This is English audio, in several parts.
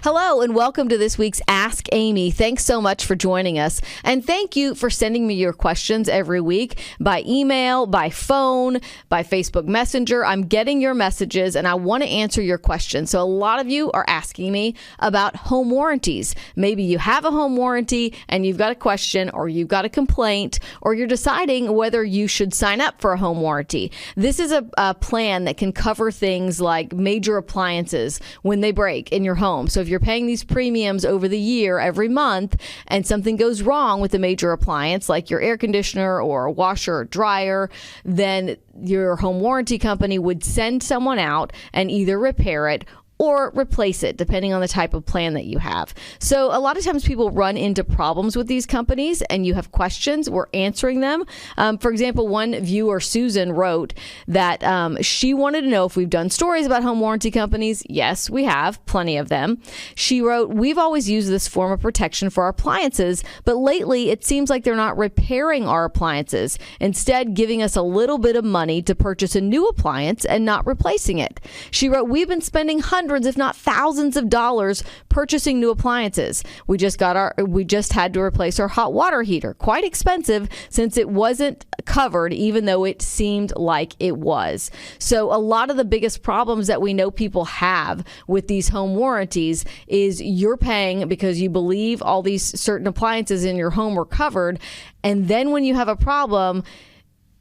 Hello and welcome to this week's Ask Amy. Thanks so much for joining us. And thank you for sending me your questions every week by email, by phone, by Facebook Messenger. I'm getting your messages and I want to answer your questions. So a lot of you are asking me about home warranties. Maybe you have a home warranty and you've got a question or you've got a complaint or you're deciding whether you should sign up for a home warranty. This is a plan that can cover things like major appliances when they break in your home. So if you're paying these premiums over the year every month and something goes wrong with a major appliance like your air conditioner or a washer or dryer, then your home warranty company would send someone out and either repair it or replace it, depending on the type of plan that you have. So a lot of times people run into problems with these companies and you have questions, we're answering them. For example, one viewer, Susan, wrote that she wanted to know if we've done stories about home warranty companies. Yes, we have, plenty of them. She wrote, we've always used this form of protection for our appliances, but lately it seems like they're not repairing our appliances, instead giving us a little bit of money to purchase a new appliance and not replacing it. She wrote, we've been spending hundreds, if not thousands of dollars purchasing new appliances. We just had to replace our hot water heater. Quite expensive since it wasn't covered, even though it seemed like it was. So a lot of the biggest problems that we know people have with these home warranties is you're paying because you believe all these certain appliances in your home were covered. And then when you have a problem,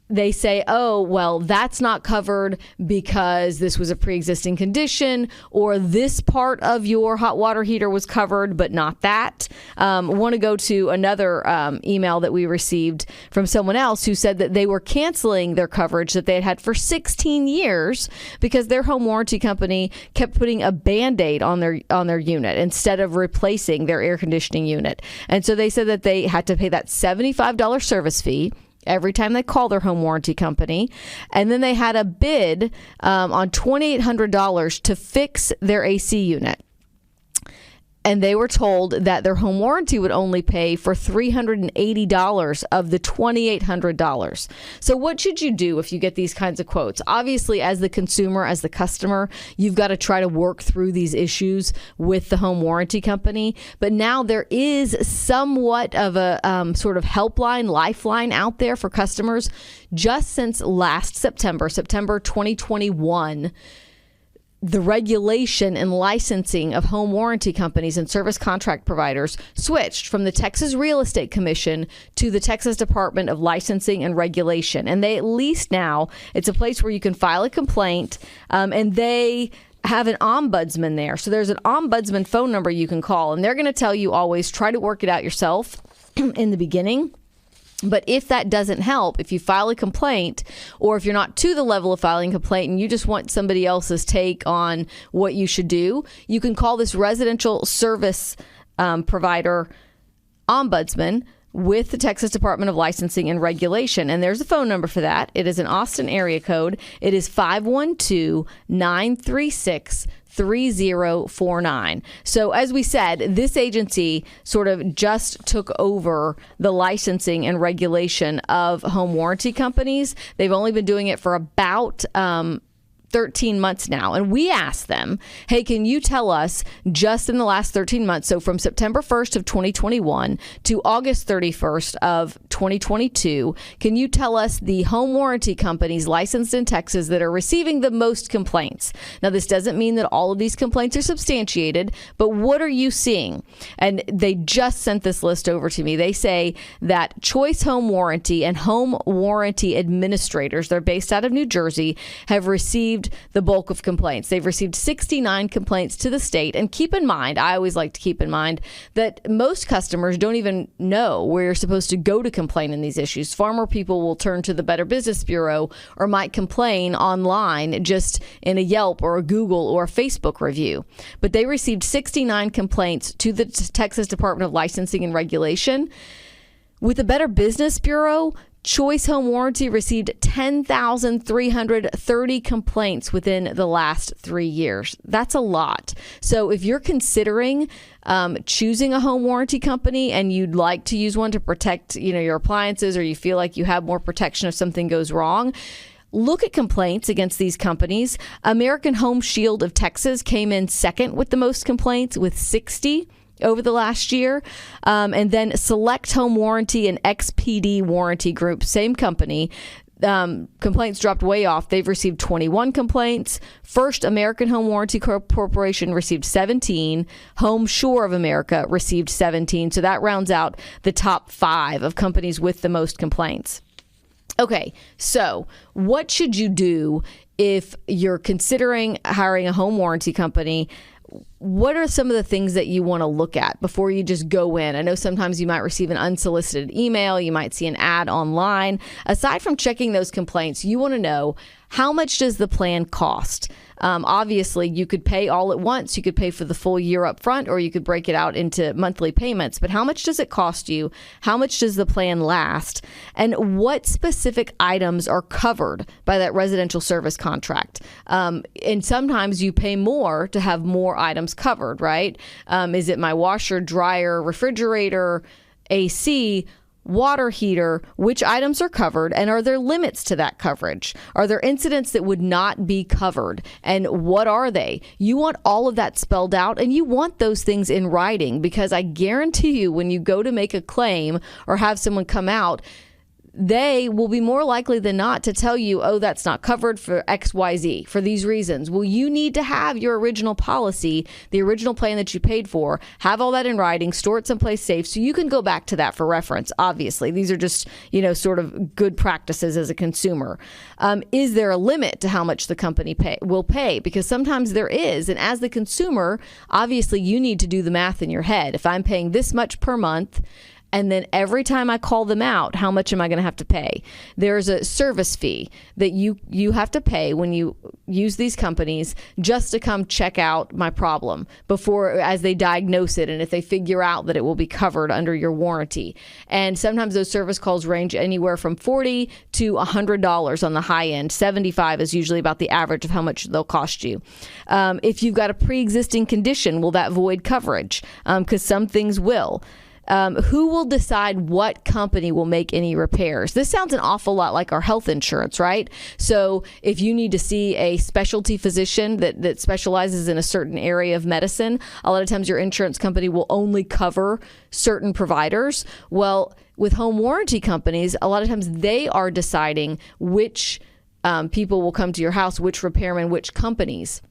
they say, oh, well, that's not covered because this was a pre-existing condition, or this part of your hot water heater was covered, but not that. I want to go to another email that we received from someone else who said that they were canceling their coverage that they had had for 16 years because their home warranty company kept putting a Band-Aid on their unit instead of replacing their air conditioning unit. And so they said that they had to pay that $75 service fee every time they call their home warranty company. And then they had a bid on $2,800 to fix their AC unit. And they were told that their home warranty would only pay for $380 of the $2,800. So what should you do if you get these kinds of quotes? Obviously, as the consumer, as the customer, you've got to try to work through these issues with the home warranty company. But now there is somewhat of a sort of helpline, lifeline out there for customers. Just since last September 2021, the regulation and licensing of home warranty companies and service contract providers switched from the Texas Real Estate Commission to the Texas Department of Licensing and Regulation. And they, at least now, it's a place where you can file a complaint, and they have an ombudsman there. So there's an ombudsman phone number you can call, and they're going to tell you always try to work it out yourself in the beginning. But if that doesn't help, if you file a complaint, or if you're not to the level of filing a complaint and you just want somebody else's take on what you should do, you can call this residential service provider ombudsman with the Texas Department of Licensing and Regulation. And there's a phone number for that. It is an Austin area code. It is 512-936-3049. So as we said, this agency sort of just took over the licensing and regulation of home warranty companies. They've only been doing it for about 13 months now. And we asked them, hey, can you tell us just in the last 13 months, so from September 1st of 2021 to August 31st of 2022, can you tell us the home warranty companies licensed in Texas that are receiving the most complaints? Now, this doesn't mean that all of these complaints are substantiated, but what are you seeing? And they just sent this list over to me. They say that Choice Home Warranty and Home Warranty Administrators, they're based out of New Jersey, have received the bulk of complaints. They've received 69 complaints to the state. And keep in mind, I always like to keep in mind that most customers don't even know where you're supposed to go to complain in these issues. Far more people will turn to the Better Business Bureau or might complain online just in a Yelp or a Google or a Facebook review. But they received 69 complaints to the Texas Department of Licensing and Regulation. With the Better Business Bureau, Choice Home Warranty received 10,330 complaints within the last 3 years. That's a lot. So if you're considering choosing a home warranty company and you'd like to use one to protect, your appliances, or you feel like you have more protection if something goes wrong, look at complaints against these companies. American Home Shield of Texas came in second with the most complaints, with 60 over the last year. And then Select Home Warranty and XPD Warranty Group, same company. Complaints dropped way off. They've received 21 complaints. First American Home Warranty Corporation received 17. Home Shore of America received 17. So that rounds out the top 5 of companies with the most complaints. Okay, so what should you do if you're considering hiring a home warranty company? What are some of the things that you want to look at before you just go in? I know sometimes you might receive an unsolicited email. You might see an ad online. Aside from checking those complaints, you want to know, how much does the plan cost? Obviously, you could pay all at once. You could pay for the full year up front, or you could break it out into monthly payments. But how much does it cost you? How much does the plan last? And what specific items are covered by that residential service contract? And sometimes you pay more to have more items covered, right? Is it my washer, dryer, refrigerator, AC, water heater? Which items are covered, and are there limits to that coverage? Are there incidents that would not be covered, and what are they? You want all of that spelled out, and you want those things in writing, because I guarantee you, when you go to make a claim or have someone come out, they will be more likely than not to tell you, oh, that's not covered for XYZ, for these reasons. Well, you need to have your original policy, the original plan that you paid for, have all that in writing, store it someplace safe so you can go back to that for reference. Obviously, these are just, sort of good practices as a consumer. Is there a limit to how much the company will pay? Because sometimes there is. And as the consumer, obviously, you need to do the math in your head. If I'm paying this much per month, and then every time I call them out, how much am I going to have to pay? There's a service fee that you have to pay when you use these companies just to come check out my problem before, as they diagnose it, and if they figure out that it will be covered under your warranty. And sometimes those service calls range anywhere from $40 to $100 on the high end. $75 is usually about the average of how much they'll cost you. If you've got a pre-existing condition, will that void coverage? Because some things will. Who will decide what company will make any repairs? This sounds an awful lot like our health insurance, right? So if you need to see a specialty physician that specializes in a certain area of medicine, a lot of times your insurance company will only cover certain providers. Well, with home warranty companies, a lot of times they are deciding which people will come to your house, which repairmen, which companies.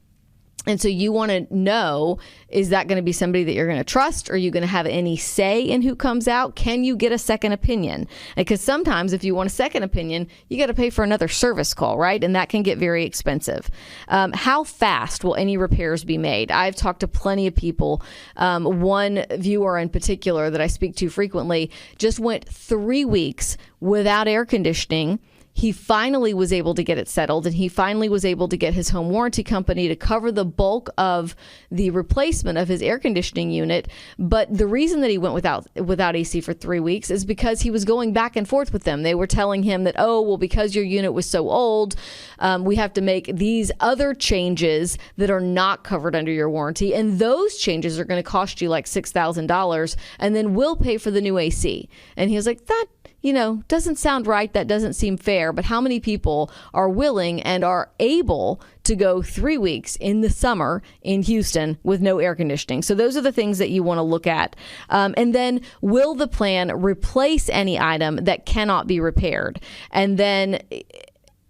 And so you want to know, is that going to be somebody that you're going to trust? Are you going to have any say in who comes out? Can you get a second opinion? Because sometimes if you want a second opinion, you got to pay for another service call, right? And that can get very expensive. How fast will any repairs be made? I've talked to plenty of people. One viewer in particular that I speak to frequently just went 3 weeks without air conditioning. He finally was able to get it settled, and he finally was able to get his home warranty company to cover the bulk of the replacement of his air conditioning unit. But the reason that he went without AC for 3 weeks is because he was going back and forth with them. They were telling him that, oh, well, because your unit was so old, we have to make these other changes that are not covered under your warranty. And those changes are going to cost you like $6,000, and then we'll pay for the new AC. And he was like, that doesn't sound right. That doesn't seem fair. But how many people are willing and are able to go 3 weeks in the summer in Houston with no air conditioning? So those are the things that you want to look at. And then, will the plan replace any item that cannot be repaired? And then,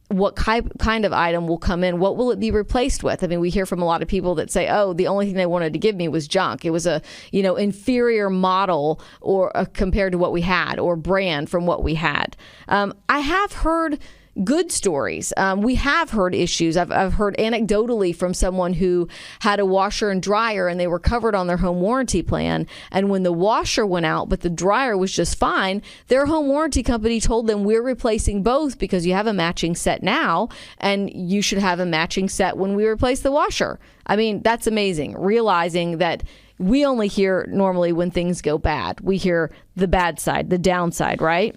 what kind of item will come in? What will it be replaced with? I mean, we hear from a lot of people that say, oh, the only thing they wanted to give me was junk. It was a, inferior model or compared to what we had, or brand from what we had. I have heard good stories. We have heard issues. I've heard anecdotally from someone who had a washer and dryer, and they were covered on their home warranty plan. And when the washer went out, but the dryer was just fine, their home warranty company told them, we're replacing both because you have a matching set now, and you should have a matching set when we replace the washer. I mean, that's amazing. Realizing that we only hear normally when things go bad. We hear the bad side, the downside, right?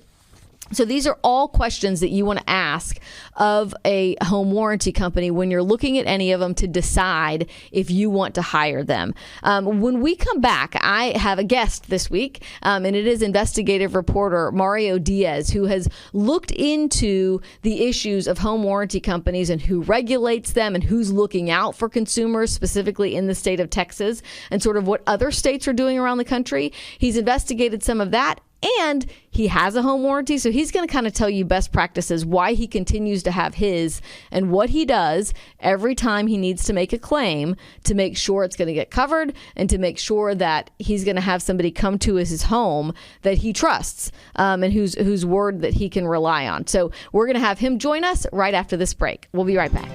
So these are all questions that you want to ask of a home warranty company when you're looking at any of them to decide if you want to hire them. When we come back, I have a guest this week, and it is investigative reporter Mario Diaz, who has looked into the issues of home warranty companies and who regulates them and who's looking out for consumers, specifically in the state of Texas, and sort of what other states are doing around the country. He's investigated some of that. And he has a home warranty, so he's going to kind of tell you best practices, why he continues to have his, and what he does every time he needs to make a claim to make sure it's going to get covered and to make sure that he's going to have somebody come to his home that he trusts and whose word that he can rely on. So we're going to have him join us right after this break. We'll be right back.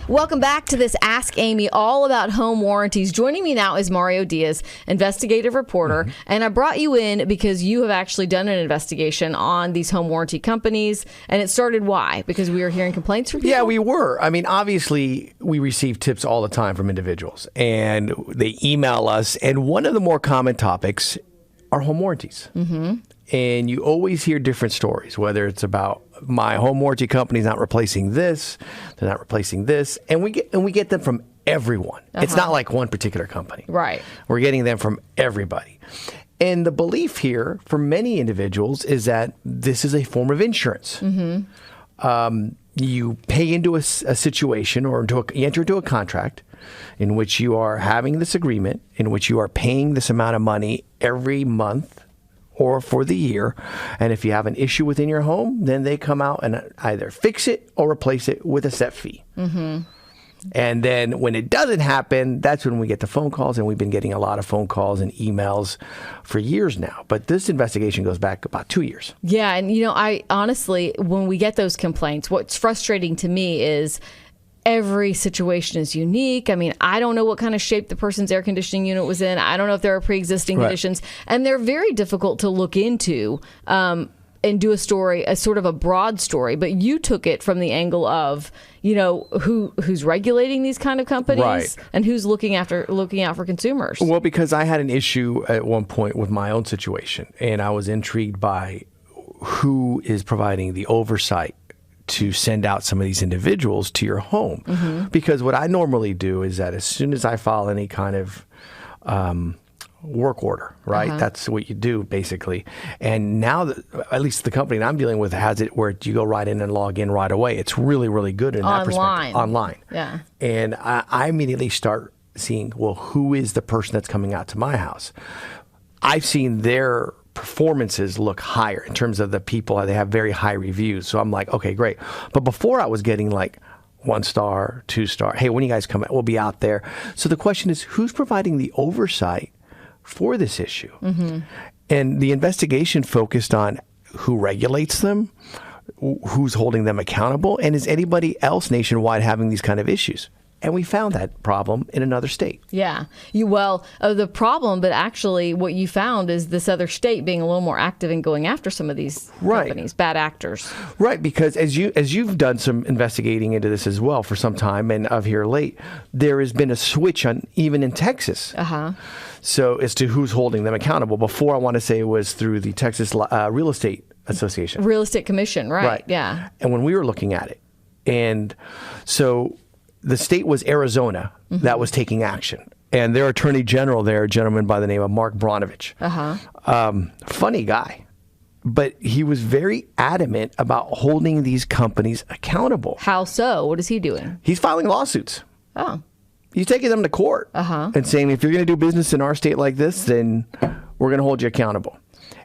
Welcome back to this Ask Amy, all about home warranties. Joining me now is Mario Diaz, investigative reporter. Mm-hmm. And I brought you in because you have actually done an investigation on these home warranty companies. And it started why? Because we were hearing complaints from people? Yeah, we were. I mean, obviously, we receive tips all the time from individuals. And they email us. And one of the more common topics are home warranties. Mm-hmm. And you always hear different stories, whether it's about my home warranty company's not replacing this, they're not replacing this, and we get them from everyone. Uh-huh. It's not like one particular company. Right. We're getting them from everybody. And the belief here for many individuals is that this is a form of insurance. Mm-hmm. You pay into a situation or you enter into a contract in which you are having this agreement, in which you are paying this amount of money every month or for the year. And if you have an issue within your home, then they come out and either fix it or replace it with a set fee. Mm-hmm. And then when it doesn't happen, that's when we get the phone calls. And we've been getting a lot of phone calls and emails for years now. But this investigation goes back about 2 years. Yeah. And, I honestly, when we get those complaints, what's frustrating to me is every situation is unique. I mean, I don't know what kind of shape the person's air conditioning unit was in. I don't know if there are pre-existing conditions. And they're very difficult to look into and do a story, a sort of a broad story. But you took it from the angle of, who's regulating these kind of companies and who's looking out for consumers. Well, because I had an issue at one point with my own situation, and I was intrigued by who is providing the oversight to send out some of these individuals to your home. Mm-hmm. Because what I normally do is that as soon as I file any kind of work order, right? Uh-huh. That's what you do basically. And now, at least the company that I'm dealing with has it where you go right in and log in right away. It's really, really good in that perspective. Online. Yeah. And I immediately start seeing, well, who is the person that's coming out to my house? I've seen their performances look higher in terms of the people. They have very high reviews. So I'm like, okay, great. But before I was getting like 1 star, 2 star. Hey, when you guys come out, we'll be out there. So the question is, who's providing the oversight for this issue? Mm-hmm. And the investigation focused on who regulates them, who's holding them accountable, and is anybody else nationwide having these kind of issues? And we found that problem in another state. Yeah. The problem, but actually what you found is this other state being a little more active in going after some of these companies, bad actors. Right, because as you've done some investigating into this as well for some time, and of here late, there has been a switch on even in Texas. Uh-huh. So as to who's holding them accountable. Before, I want to say it was through the Texas Real Estate Association. Real Estate Commission, right. Yeah. And when we were looking at it, and so the state was Arizona that was taking action. And their attorney general there, a gentleman by the name of Mark Bronovich. Uh-huh. Funny guy. But he was very adamant about holding these companies accountable. How so? What is he doing? He's filing lawsuits. Oh. He's taking them to court and saying, if you're going to do business in our state like this, then we're going to hold you accountable.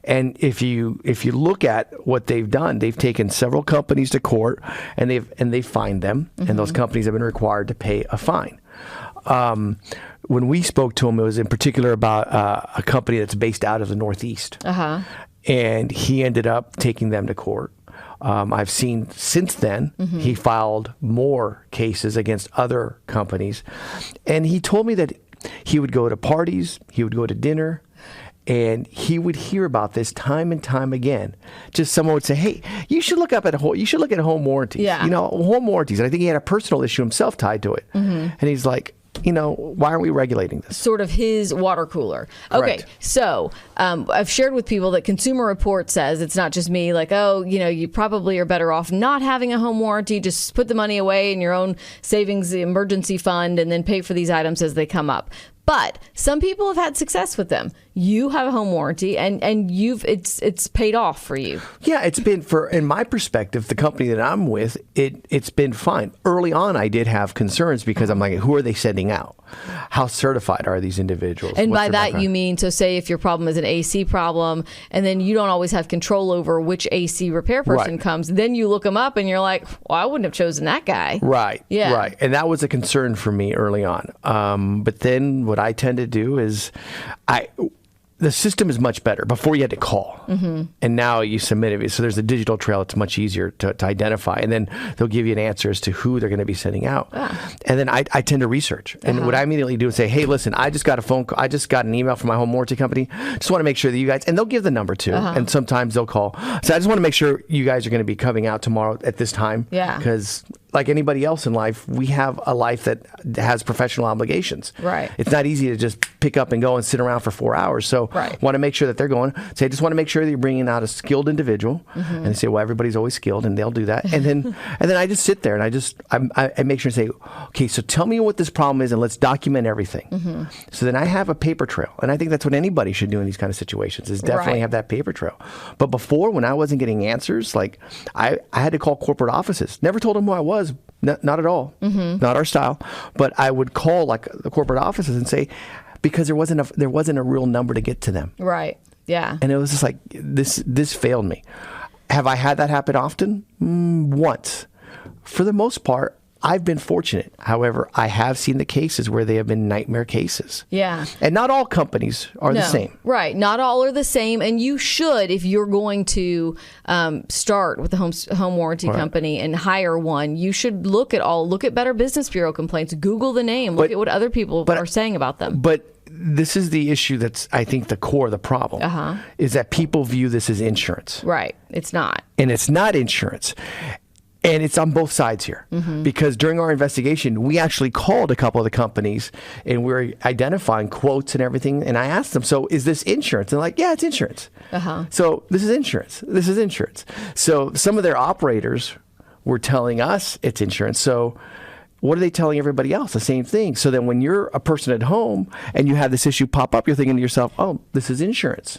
And if you look at what they've done, they've taken several companies to court and they've fined them, and those companies have been required to pay a fine. When we spoke to him, it was in particular about a company that's based out of the Northeast, and he ended up taking them to court. I've seen since then he filed more cases against other companies, and he told me that he would go to parties, he would go to dinner. And he would hear about this time and time again. Just someone would say, "Hey, you should look at home warranties." Yeah. Home warranties. And I think he had a personal issue himself tied to it. Mm-hmm. And he's like, why aren't we regulating this? Sort of his water cooler. Okay, Correct. so I've shared with people that Consumer Report says, it's not just me, like, you probably are better off not having a home warranty. Just put the money away in your own savings emergency fund and then pay for these items as they come up. But some people have had success with them. You have a home warranty, and it's paid off for you. Yeah, it's been, in my perspective, the company that I'm with, it's been fine. Early on, I did have concerns because I'm like, who are they sending out? How certified are these individuals? And What's by their that background? you mean, so say if your problem is an AC problem, and then you don't always have control over which AC repair person Right. comes, then you look them up and you're like, well, I wouldn't have chosen that guy. Right. Yeah. Right. And that was a concern for me early on. But then what I tend to do is the system is much better. Before you had to call, and now you submit it. So there's a digital trail. It's much easier to identify, and then they'll give you an answer as to who they're going to be sending out. And then I tend to research, and what I immediately do is say, "Hey, listen, I just got a phone call. I just got an email from my home warranty company. Just want to make sure that you guys," and they'll give the number too. And sometimes they'll call. So I just want to make sure you guys are going to be coming out tomorrow at this time. Yeah. Because like anybody else in life, we have a life that has professional obligations. Right. It's not easy to just pick up and go and sit around for 4 hours. So want to make sure that they're going. Say, I just want to make sure that you're bringing out a skilled individual. And they say, well, everybody's always skilled, and they'll do that. And then I just sit there and I make sure to say, okay, so tell me what this problem is, and let's document everything. So then I have a paper trail, and I think that's what anybody should do in these kind of situations is definitely have that paper trail. But before, when I wasn't getting answers, like I had to call corporate offices. Never told them who I was. Not at all. Not our style. But I would call like the corporate offices and say, because there wasn't a real number to get to them. Right. Yeah. And it was just like, this failed me. Have I had that happen often? Once. For the most part, I've been fortunate. However, I have seen the cases where they have been nightmare cases. Yeah. And not all companies are the same. Right. Not all are the same. And you should, if you're going to start with the home warranty company and hire one, you should look at Better Business Bureau complaints, Google the name, look at what other people are saying about them. But this is the issue that's, I think, the core of the problem, is that people view this as insurance. Right. It's not. And it's not insurance. And it's on both sides here, because during our investigation, we actually called a couple of the companies and we were identifying quotes and everything. And I asked them, so is this insurance? And they're like, yeah, it's insurance. So this is insurance. This is insurance. So some of their operators were telling us it's insurance. So what are they telling everybody else? The same thing. So then when you're a person at home and you have this issue pop up, you're thinking to yourself, oh, this is insurance.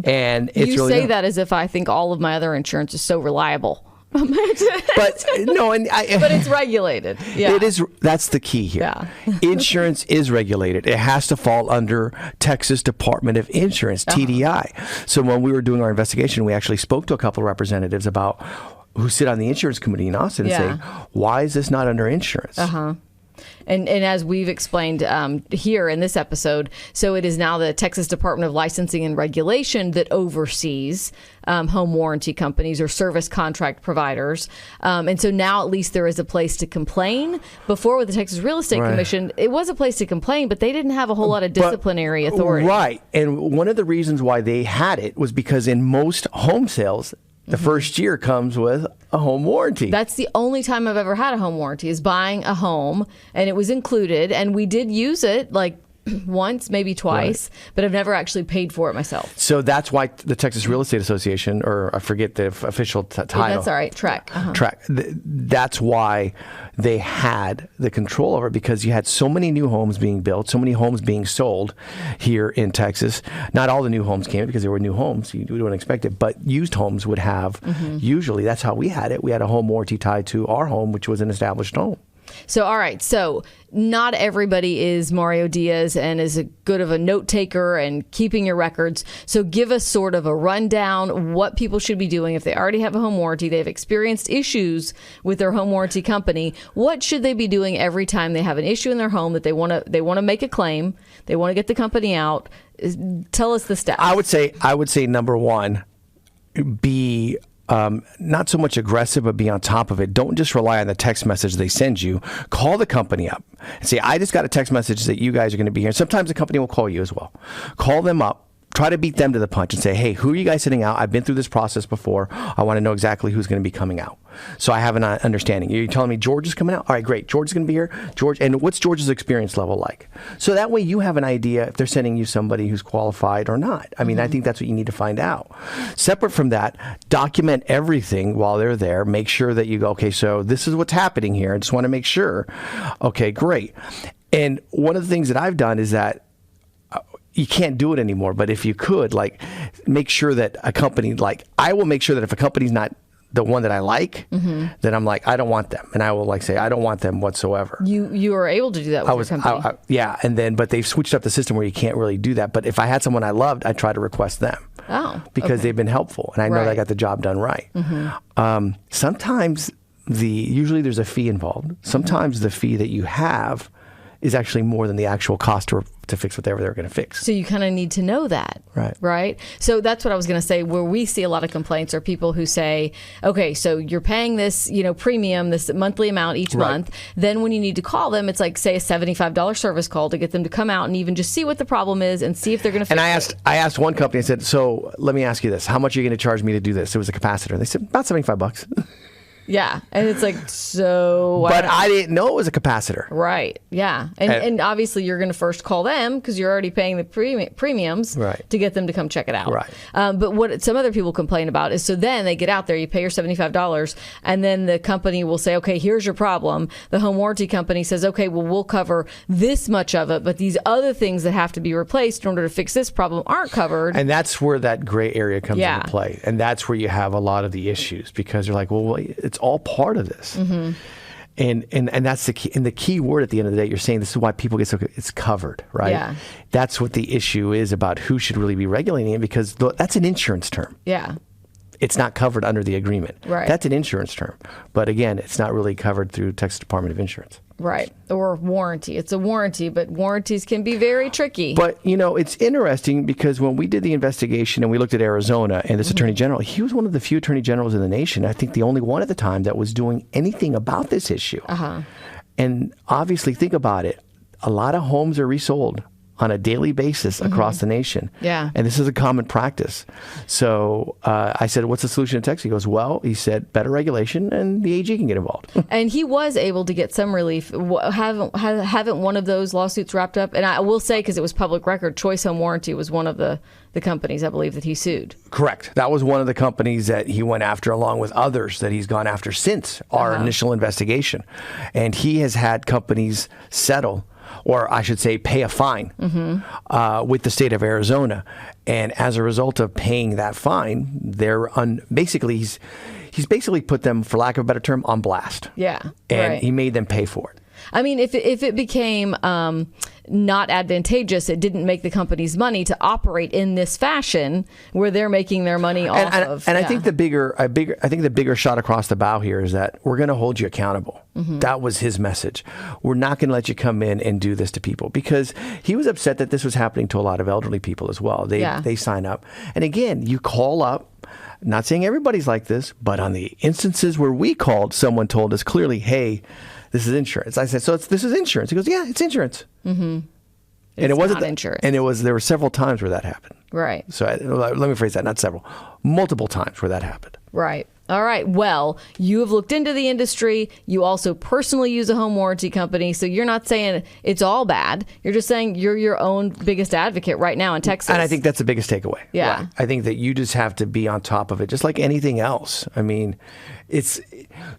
And it's you really say not. that as if I think all of my other insurance is so reliable. But no, but it's regulated. Yeah. It is. That's the key here. Yeah. Insurance is regulated. It has to fall under Texas Department of Insurance, TDI. So when we were doing our investigation, we actually spoke to a couple of representatives about who sit on the insurance committee in Austin and say, why is this not under insurance? And as we've explained here in this episode, so it is now the Texas Department of Licensing and Regulation that oversees home warranty companies or service contract providers. And so now at least there is a place to complain. Before with the Texas Real Estate Commission, it was a place to complain, but they didn't have a whole lot of disciplinary authority. Right. And one of the reasons why they had it was because in most home sales, the first year comes with a home warranty. That's the only time I've ever had a home warranty, is buying a home, and it was included, and we did use it like once, maybe twice, but I've never actually paid for it myself. So that's why the Texas Real Estate Association, or I forget the official title. That's all right, TREC. TREC. That's why they had the control over it, because you had so many new homes being built, so many homes being sold here in Texas. Not all the new homes came because they were new homes. You wouldn't expect it, but used homes would have, usually that's how we had it. We had a home warranty tied to our home, which was an established home. So, all right. So not everybody is Mario Diaz and is a good of a note taker and keeping your records. So give us sort of a rundown what people should be doing if they already have a home warranty. They've experienced issues with their home warranty company. What should they be doing every time they have an issue in their home that they want to make a claim? They want to get the company out. Tell us the steps. I would say number one, be not so much aggressive, but be on top of it. Don't just rely on the text message they send you. Call the company up and say, I just got a text message that you guys are going to be here. Sometimes the company will call you as well. Call them up. Try to beat them to the punch and say, hey, who are you guys sending out? I've been through this process before. I want to know exactly who's going to be coming out. So I have an understanding. You're telling me George is coming out? All right, great. George is going to be here. George, and what's George's experience level like? So that way you have an idea if they're sending you somebody who's qualified or not. I mean, I think that's what you need to find out. Separate from that, document everything while they're there. Make sure that you go, okay, so this is what's happening here. I just want to make sure. Okay, great. And one of the things that I've done is that you can't do it anymore, but if you could, like, make sure that a company, like, I will make sure that if a company's not the one that I like, then I'm like, I don't want them. And I will, like, say, I don't want them whatsoever. You are able to do that with your company? Yeah, and then, but they've switched up the system where you can't really do that. But if I had someone I loved, I'd try to request them. Oh, because they've been helpful, and I know that I got the job done right. Sometimes usually there's a fee involved. Sometimes the fee that you have is actually more than the actual cost to fix whatever they're going to fix. So you kind of need to know that. Right? So that's what I was going to say. Where we see a lot of complaints are people who say, okay, so you're paying this, premium, this monthly amount each month. Then when you need to call them, it's like, say, a $75 service call to get them to come out and even just see what the problem is and see if they're going to fix it. I asked one company, I said, so let me ask you this. How much are you going to charge me to do this? It was a capacitor. And they said, about $75. Yeah. And it's like, so... But I didn't know it was a capacitor. Right. Yeah. And obviously you're going to first call them because you're already paying the premiums to get them to come check it out. Right. But what some other people complain about is, so then they get out there, you pay your $75, and then the company will say, okay, here's your problem. The home warranty company says, okay, well, we'll cover this much of it, but these other things that have to be replaced in order to fix this problem aren't covered. And that's where that gray area comes into play. And that's where you have a lot of the issues, because you're like, well, it's all part of this. And that's the key. And the key word at the end of the day, you're saying this is why people get so, it's covered, right? Yeah. That's what the issue is about who should really be regulating it, because that's an insurance term. Yeah. It's not covered under the agreement. Right. That's an insurance term. But again, it's not really covered through Texas Department of Insurance. Right. Or warranty. It's a warranty, but warranties can be very tricky. But, it's interesting because when we did the investigation and we looked at Arizona and this attorney general, he was one of the few attorney generals in the nation, I think the only one at the time, that was doing anything about this issue. And obviously, think about it. A lot of homes are resold on a daily basis across the nation. Yeah. And this is a common practice. So I said, what's the solution in Texas? He goes, well, he said, better regulation and the AG can get involved. And he was able to get some relief. Haven't one of those lawsuits wrapped up? And I will say, because it was public record, Choice Home Warranty was one of the companies, I believe, that he sued. Correct. That was one of the companies that he went after, along with others that he's gone after since our initial investigation. And he has had companies settle, or I should say pay a fine with the state of Arizona. And as a result of paying that fine, they're basically, he's basically put them, for lack of a better term, on blast. Yeah. And he made them pay for it. I mean, if it became not advantageous, it didn't make the companies money to operate in this fashion where they're making their money off of. And I think the bigger shot across the bow here is that we're going to hold you accountable. That was his message. We're not going to let you come in and do this to people, because he was upset that this was happening to a lot of elderly people as well. They sign up, and again, you call up. Not saying everybody's like this, but on the instances where we called, someone told us clearly, "Hey, this is insurance." I said, "So this is insurance?" He goes, "Yeah, it's insurance." And it wasn't not insurance. And there were several times where that happened. Right. So let me phrase that, not several, multiple times where that happened. Right. All right. Well, you have looked into the industry. You also personally use a home warranty company. So you're not saying it's all bad. You're just saying you're your own biggest advocate right now in Texas. And I think that's the biggest takeaway. Yeah. Right? I think that you just have to be on top of it, just like anything else. I mean,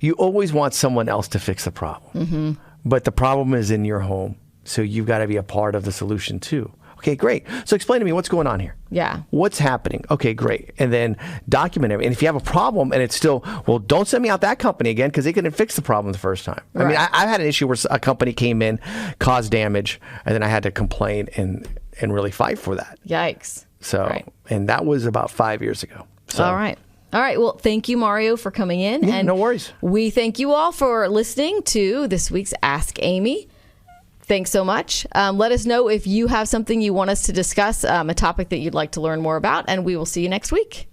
you always want someone else to fix the problem. But the problem is in your home. So you've got to be a part of the solution too. Okay, great. So explain to me what's going on here. Yeah. What's happening? Okay, great. And then document it. And if you have a problem and it's still, well, don't send me out that company again, because they couldn't fix the problem the first time. Right. I mean, I've had an issue where a company came in, caused damage, and then I had to complain and really fight for that. Yikes. So, and that was about 5 years ago. So. All right. Well, thank you, Mario, for coming in. Yeah, no worries. We thank you all for listening to this week's Ask Amy. Thanks so much. Let us know if you have something you want us to discuss, a topic that you'd like to learn more about, and we will see you next week.